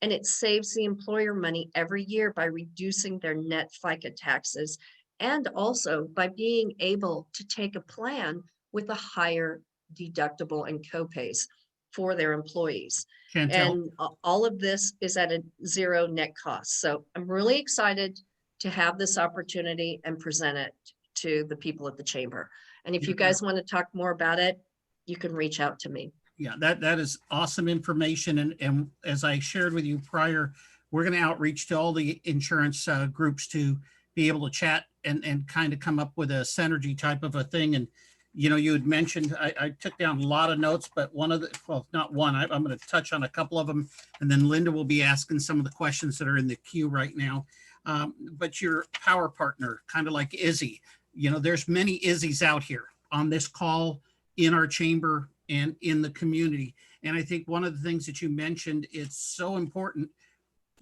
And it saves the employer money every year by reducing their net FICA taxes and also by being able to take a plan with a higher deductible and copays for their employees. Chantal, And all of this is at a zero net cost. So I'm really excited to have this opportunity and present it to the people at the chamber. And if you guys want to talk more about it, you can reach out to me. yeah, that is awesome information. And as I shared with you prior, we're going to outreach to all the insurance groups to be able to chat and kind of come up with a synergy type of a thing. And you know, you had mentioned, I took down a lot of notes, but one of the, well, not one, I'm going to touch on a couple of them, and then Linda will be asking some of the questions that are in the queue right now. But your power partner, kind of like Izzy, you know, there's many Izzy's out here on this call, in our chamber, and in the community. And I think one of the things that you mentioned, it's so important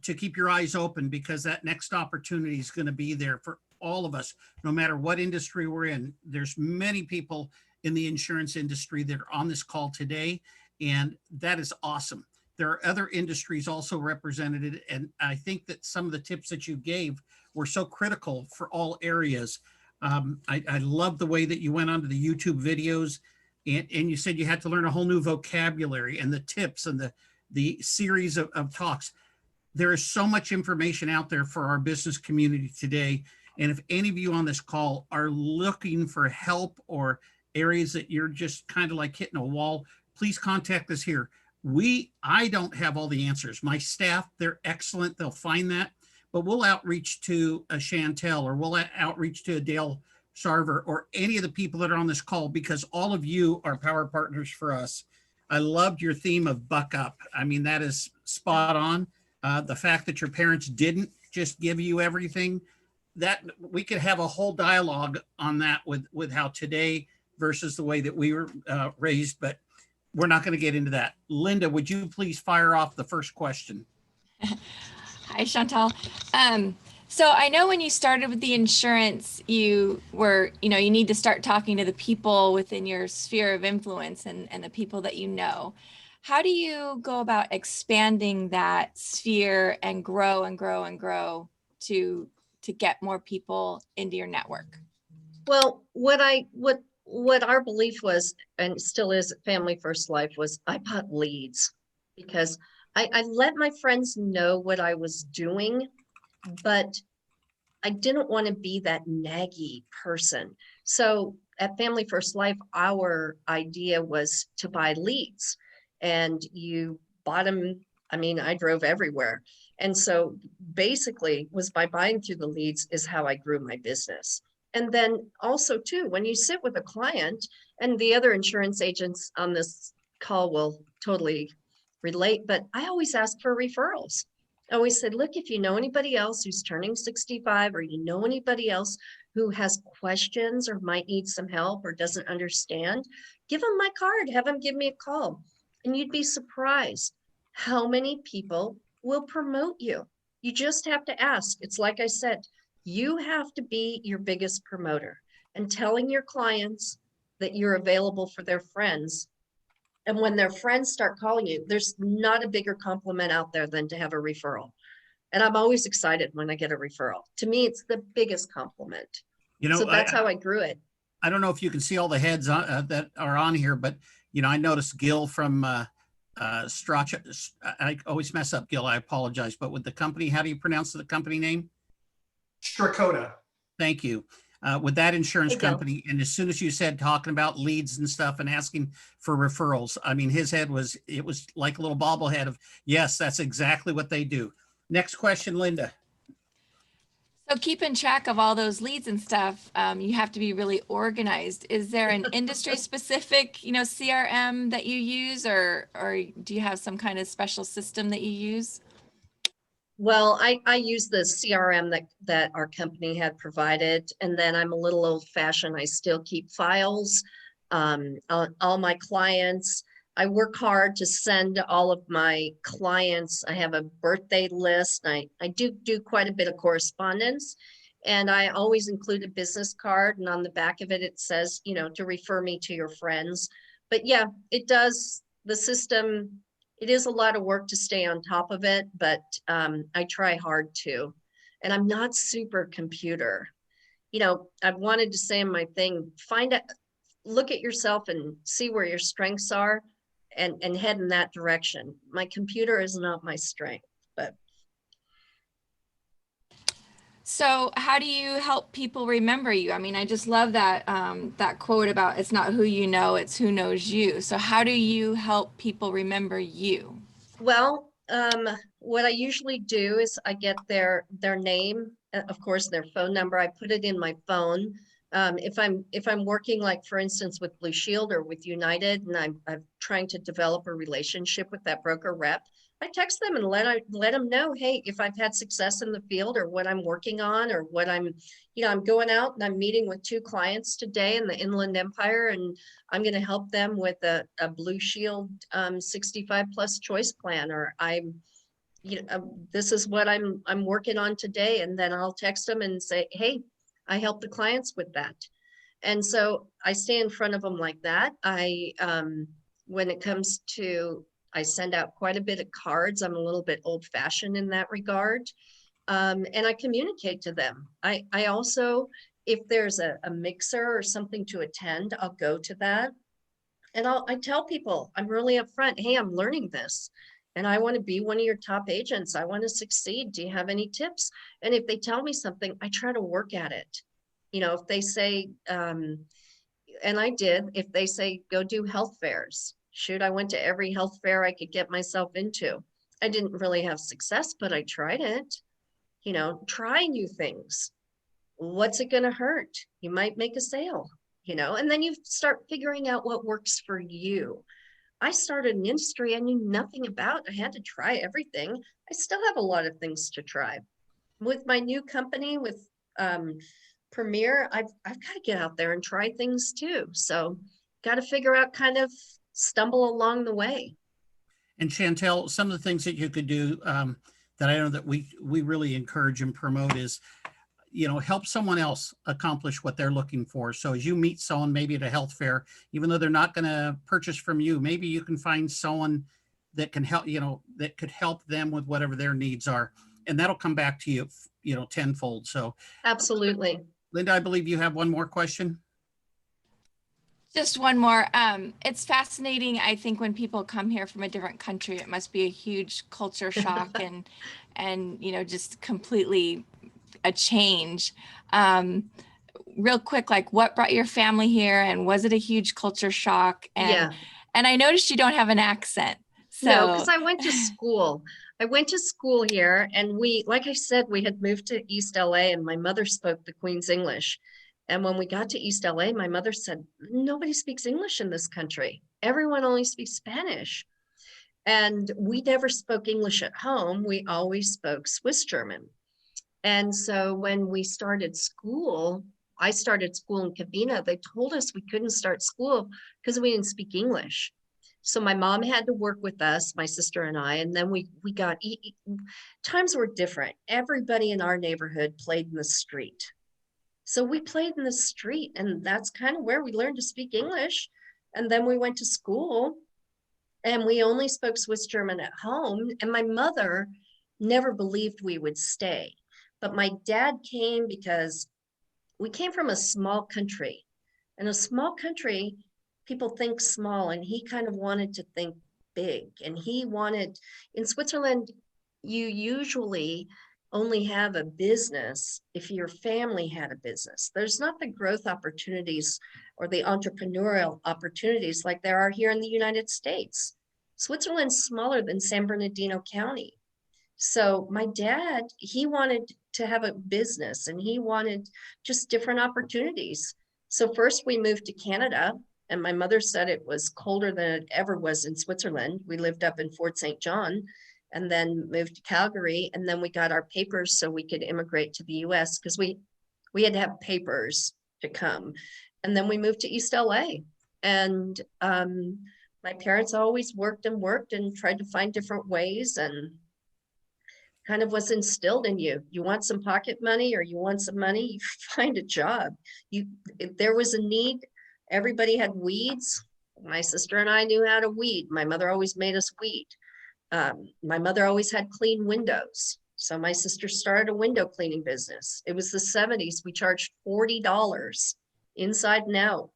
to keep your eyes open because that next opportunity is going to be there for all of us, no matter what industry we're in. There's many people in the insurance industry that are on this call today, and that is awesome. There are other industries also represented, and I think that some of the tips that you gave were so critical for all areas. I love the way that you went onto the YouTube videos, and you said you had to learn a whole new vocabulary and the tips and the series of talks. There is so much information out there for our business community today. And if any of you on this call are looking for help or areas that you're just kind of like hitting a wall, please contact us here. I don't have all the answers. My staff, they're excellent. They'll find that, but we'll outreach to a Chantal, or we'll outreach to a Dale Sarver, or any of the people that are on this call, because all of you are power partners for us. I loved your theme of buck up. I mean, that is spot on. The fact that your parents didn't just give you everything, that we could have a whole dialogue on that with how today versus the way that we were raised, but we're not going to get into that. Linda, would you please fire off the first question? Hi, Chantal. So I know when you started with the insurance, you were, you need to start talking to the people within your sphere of influence and the people that you know. How do you go about expanding that sphere and grow and grow and grow to get more people into your network? Well, what our belief was, and still is at Family First Life, was I bought leads because I let my friends know what I was doing, but I didn't want to be that naggy person. So at Family First Life, our idea was to buy leads, and you bought them. I mean, I drove everywhere. And so basically was by buying through the leads is how I grew my business. And then also too, when you sit with a client, and the other insurance agents on this call will totally relate, but I always ask for referrals. I always said, look, if you know anybody else who's turning 65, or you know anybody else who has questions or might need some help or doesn't understand, give them my card, have them give me a call. And you'd be surprised how many people will promote you. You just have to ask. It's like I said, you have to be your biggest promoter, and telling your clients that you're available for their friends. And when their friends start calling you, there's not a bigger compliment out there than to have a referral. And I'm always excited when I get a referral. To me, it's the biggest compliment. So that's how I grew it. I don't know if you can see all the heads that are on here, but I noticed Gil from Stracha. I always mess up, Gil. I apologize. But with the company, how do you pronounce the company name? Stracoda. Thank you. With that insurance Hey, Gil. company, and as soon as you said talking about leads and stuff and asking for referrals, I mean, his head was like a little bobblehead of, yes, that's exactly what they do. Next question, Linda. So keeping track of all those leads and stuff, you have to be really organized. Is there an industry specific, CRM that you use, or do you have some kind of special system that you use? Well, I use the CRM that our company had provided, and then I'm a little old fashioned. I still keep files on all my clients. I work hard to send all of my clients. I have a birthday list. I do quite a bit of correspondence, and I always include a business card, and on the back of it, it says, to refer me to your friends. But yeah, it does. The system, it is a lot of work to stay on top of it, but I try hard to. And I'm not super computer. I've wanted to say in my thing, look at yourself and see where your strengths are and head in that direction. My computer is not my strength, but. So how do you help people remember you? I mean, I just love that that quote about it's not who you know, it's who knows you. So how do you help people remember you? Well, what I usually do is I get their name, of course, their phone number. I put it in my phone. If I'm working, like for instance with Blue Shield or with United, and I'm trying to develop a relationship with that broker rep, I text them and let them know, hey, if I've had success in the field or what I'm working on or what I'm going out and I'm meeting with 2 clients today in the Inland Empire, and I'm going to help them with a Blue Shield 65 plus choice plan, or this is what I'm working on today. And then I'll text them and say, hey, I help the clients with that. And so I stay in front of them like that. When it comes to, I send out quite a bit of cards. I'm a little bit old fashioned in that regard. And I communicate to them. I also, if there's a mixer or something to attend, I'll go to that. And I tell people, I'm really upfront, hey, I'm learning this and I want to be one of your top agents. I want to succeed. Do you have any tips? And if they tell me something, I try to work at it. If they say, and I did, if they say, go do health fairs, shoot, I went to every health fair I could get myself into. I didn't really have success, but I tried it. Try new things. What's it going to hurt? You might make a sale, and then you start figuring out what works for you. I started an industry I knew nothing about. I had to try everything. I still have a lot of things to try. With my new company, with Premier, I've got to get out there and try things too. So got to figure out, kind of stumble along the way. And Chantal, some of the things that you could do that I know that we really encourage and promote is, help someone else accomplish what they're looking for. So as you meet someone maybe at a health fair, even though they're not going to purchase from you, maybe you can find someone that can help, that could help them with whatever their needs are. And that'll come back to you, tenfold. So Absolutely. Linda, I believe you have one more question. Just one more. It's fascinating. I think when people come here from a different country, it must be a huge culture shock and just completely a change. Real quick, like what brought your family here, and was it a huge culture shock? And I noticed you don't have an accent. So no, because I went to school. I went to school here, and like I said, we had moved to East LA, and my mother spoke the Queen's English. And when we got to East LA, my mother said, nobody speaks English in this country. Everyone only speaks Spanish. And we never spoke English at home. We always spoke Swiss German. And so when we started school, I started school in Cabina, they told us we couldn't start school because we didn't speak English. So my mom had to work with us, my sister and I, and then we got, times were different. Everybody in our neighborhood played in the street. So we played in the street, and that's kind of where we learned to speak English. And then we went to school, and we only spoke Swiss German at home. And my mother never believed we would stay. But my dad came because we came from a small country. And a small country, people think small, and he kind of wanted to think big. And he wanted, in Switzerland, you usually only have a business if your family had a business. There's not the growth opportunities or the entrepreneurial opportunities like there are here in the United States. Switzerland's smaller than San Bernardino County. So my dad, he wanted to have a business, and he wanted just different opportunities. So first we moved to Canada, and my mother said it was colder than it ever was in Switzerland. We lived up in Fort St. John, and then moved to Calgary, and then we got our papers so we could immigrate to the US because we had to have papers to come. And then we moved to East LA, and my parents always worked and tried to find different ways, and kind of was instilled in you. You want some pocket money or you want some money, you find a job. If there was a need, everybody had weeds. My sister and I knew how to weed. My mother always made us weed. My mother always had clean windows. So my sister started a window cleaning business. It was the 70s. We charged $40 inside and out.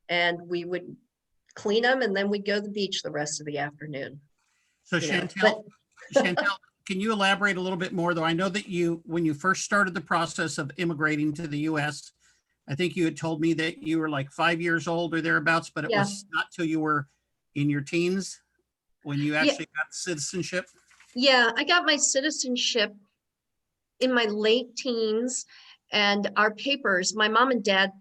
And we would clean them, and then we'd go to the beach the rest of the afternoon. So Chantal, can you elaborate a little bit more, though? I know that when you first started the process of immigrating to the US, I think you had told me that you were like 5 years old or thereabouts, but it was not till you were in your teens when you actually got citizenship? Yeah, I got my citizenship in my late teens, and our papers, my mom and dad,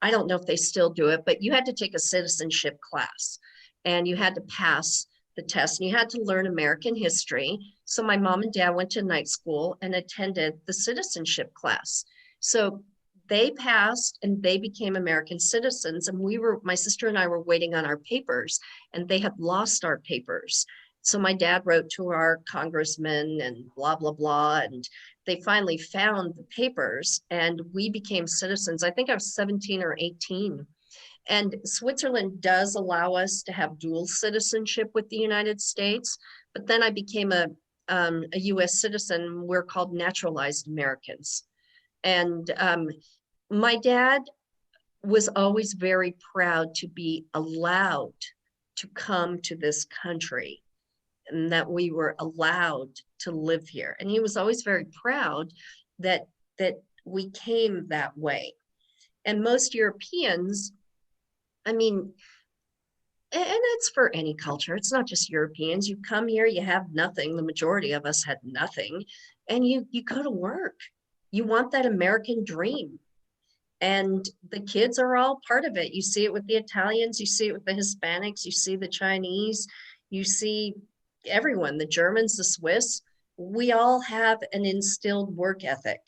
I don't know if they still do it, but you had to take a citizenship class, and you had to pass the test, and you had to learn American history. So my mom and dad went to night school and attended the citizenship class. So they passed and they became American citizens, and my sister and I were waiting on our papers, and they had lost our papers. So my dad wrote to our congressman and blah, blah, blah, and they finally found the papers, and we became citizens. I think I was 17 or 18. And Switzerland does allow us to have dual citizenship with the United States, but then I became a US citizen. We're called naturalized Americans. And my dad was always very proud to be allowed to come to this country, and that we were allowed to live here. And he was always very proud that we came that way. And most Europeans, and it's for any culture. It's not just Europeans. You come here, you have nothing. The majority of us had nothing, and you go to work. You want that American dream. And the kids are all part of it. You see it with the Italians, you see it with the Hispanics, you see the Chinese, you see everyone, the Germans, the Swiss. We all have an instilled work ethic,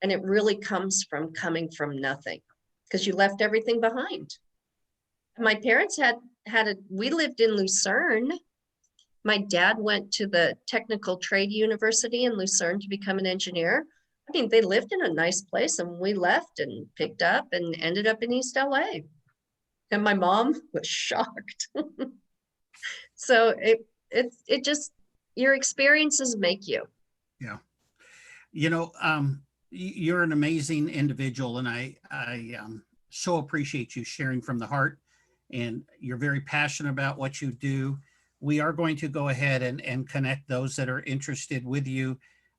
and it really comes from coming from nothing, because you left everything behind. My parents we lived in Lucerne. My dad went to the Technical Trade University in Lucerne to become an engineer. I mean, they lived in a nice place and we left and picked up and ended up in East LA. And my mom was shocked. So it just, your experiences make you. Yeah. You know, you're an amazing individual, and I so appreciate you sharing from the heart, and you're very passionate about what you do. We are going to go ahead and connect those that are interested with you.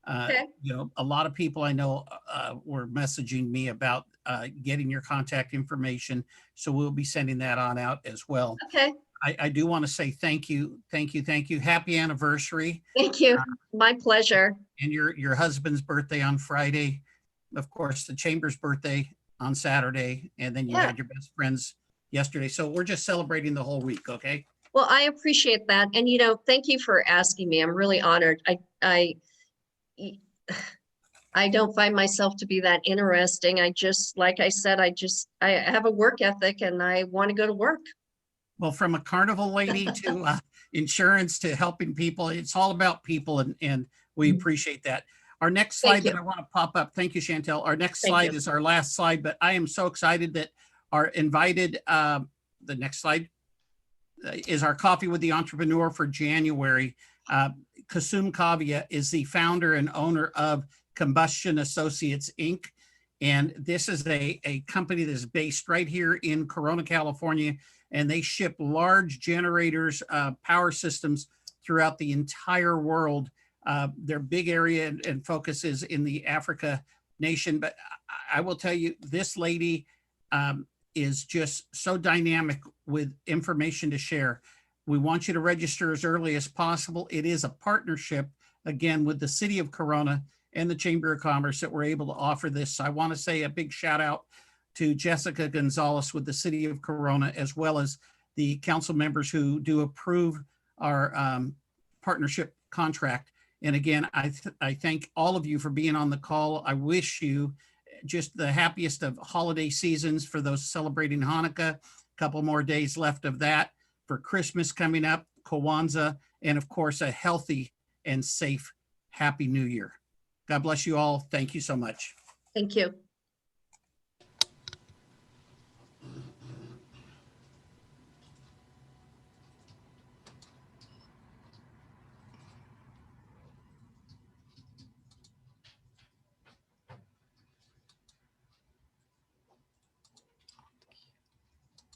Okay. You know, a lot of people I know were messaging me about getting your contact information. So we'll be sending that on out as well. Okay. I do want to say thank you. Thank you. Thank you. Happy anniversary. Thank you. My pleasure. And your husband's birthday on Friday. Of course, the Chamber's birthday on Saturday. And then you Yeah. had your best friends yesterday. So we're just celebrating the whole week. Okay. Well, I appreciate that. And, you know, thank you for asking me. I'm really honored. I don't find myself to be that interesting. I just, like I said, I have a work ethic and I want to go to work. Well, from a carnival lady to insurance to helping people, it's all about people, and we appreciate that. Our next slide that I want to pop up, thank you, Chantal. Our next slide is our last slide, but I am so excited that our invited, the next slide is our Coffee with the Entrepreneur for January. Kasum Kavia is the founder and owner of Combustion Associates, Inc. And this is a company that's based right here in Corona, California. And they ship large generators, power systems throughout the entire world. Their big area and focus is in the Africa nation. But I will tell you, this lady is just so dynamic with information to share. We want you to register as early as possible. It is a partnership, again, with the City of Corona and the Chamber of Commerce that we're able to offer this. So I want to say a big shout out to Jessica Gonzales with the City of Corona, as well as the council members who do approve our partnership contract. And again, I thank all of you for being on the call. I wish you just the happiest of holiday seasons for those celebrating Hanukkah. A couple more days left of that, for Christmas coming up, Kwanzaa, and of course, a healthy and safe Happy New Year. God bless you all. Thank you so much. Thank you.